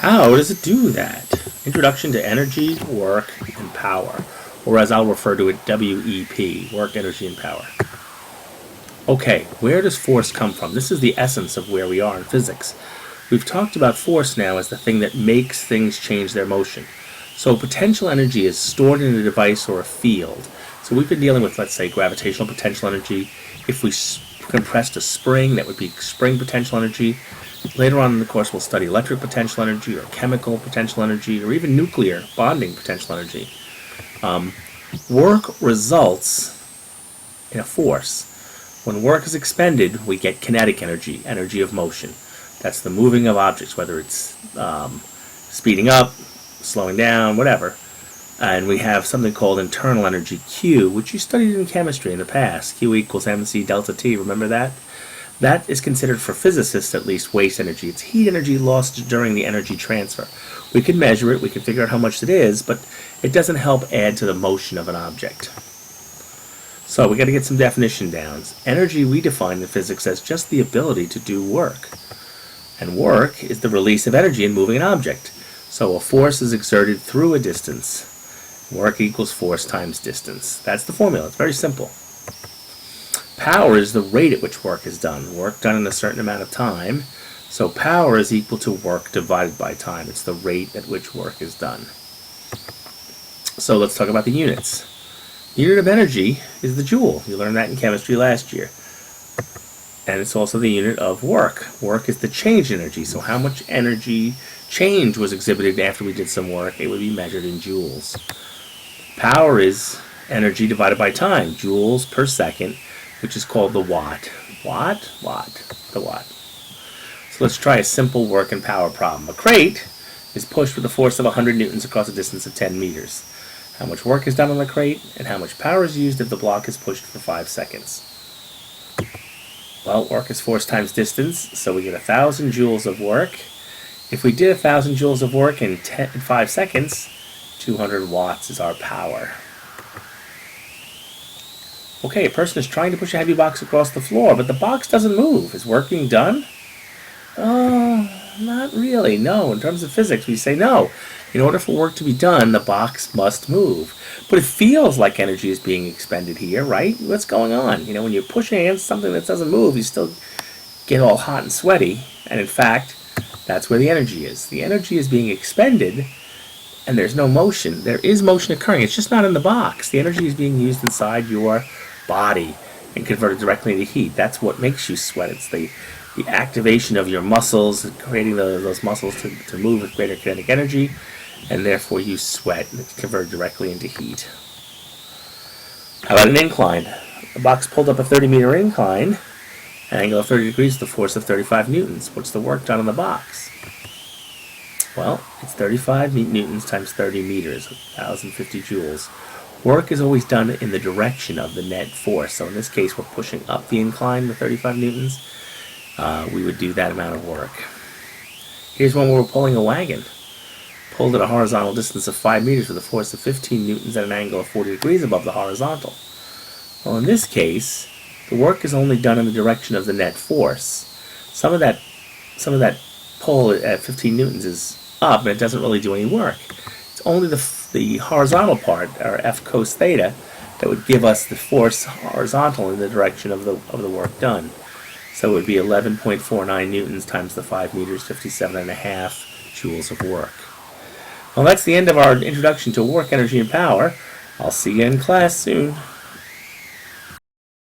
How does it do that? Introduction to Energy, Work, and Power, or as I'll refer to it, WEP, Work, Energy, and Power. Okay, where does force come from? This is the essence of where we are in physics. We've talked about force now as the thing that makes things change their motion. So potential energy is stored in a device or a field. So we've been dealing with, let's say, gravitational potential energy. If we compressed a spring, that would be spring potential energy. Later on in the course, we'll study electric potential energy or chemical potential energy or even nuclear bonding potential energy. Work results in a force. When work is expended, we get kinetic energy, energy of motion. That's the moving of objects, whether it's speeding up, slowing down, whatever. And we have something called internal energy, Q, which you studied in chemistry in the past. Q equals mc delta T, remember that? That is considered, for physicists at least, waste energy. It's heat energy lost during the energy transfer. We can measure it, we can figure out how much it is, but it doesn't help add to the motion of an object. So we got to get some definition down. Energy we define in physics as just the ability to do work. And work is the release of energy in moving an object. So a force is exerted through a distance. Work equals force times distance. That's the formula. It's very simple. Power is the rate at which work is done. Work done in a certain amount of time. So power is equal to work divided by time. It's the rate at which work is done. So let's talk about the units. The unit of energy is the joule. You learned that in chemistry last year. And it's also the unit of work. Work is the change in energy. So how much energy change was exhibited after we did some work? It would be measured in joules. Power is energy divided by time. Joules per second, which is called the watt. The watt. So let's try a simple work and power problem. A crate is pushed with a force of 100 newtons across a distance of 10 meters. How much work is done on the crate, and how much power is used if the block is pushed for 5 seconds. Well, work is force times distance, so we get 1,000 joules of work. If we did 1,000 joules of work in 5 seconds, 200 watts is our power. Okay, a person is trying to push a heavy box across the floor, but the box doesn't move. Is work being done? Oh, not really. No, in terms of physics, we say no. In order for work to be done, the box must move. But it feels like energy is being expended here, right? What's going on? You know, when you're pushing against something that doesn't move, you still get all hot and sweaty. And in fact, that's where the energy is. The energy is being expended, and there's no motion. There is motion occurring. It's just not in the box. The energy is being used inside your body and converted directly into heat. That's what makes you sweat. It's the activation of your muscles, creating those muscles to move with greater kinetic energy, and therefore you sweat, and it's converted directly into heat. How about an incline? A box pulled up a 30-meter incline, an angle of 30 degrees, the force of 35 newtons. What's the work done on the box? Well, it's 35 newtons times 30 meters, 1,050 joules. Work is always done in the direction of the net force. So in this case, we're pushing up the incline with 35 newtons. We would do that amount of work. Here's one where we're pulling a wagon. Pulled at a horizontal distance of 5 meters with a force of 15 newtons at an angle of 40 degrees above the horizontal. Well, in this case, the work is only done in the direction of the net force. Some of that pull at 15 newtons is up, and it doesn't really do any work. It's only the horizontal part, or F cos theta, that would give us the force horizontal in the direction of the work done. So it would be 11.49 newtons times the 5 meters, 57.5 joules of work. Well, that's the end of our introduction to work, energy, and power. I'll see you in class soon.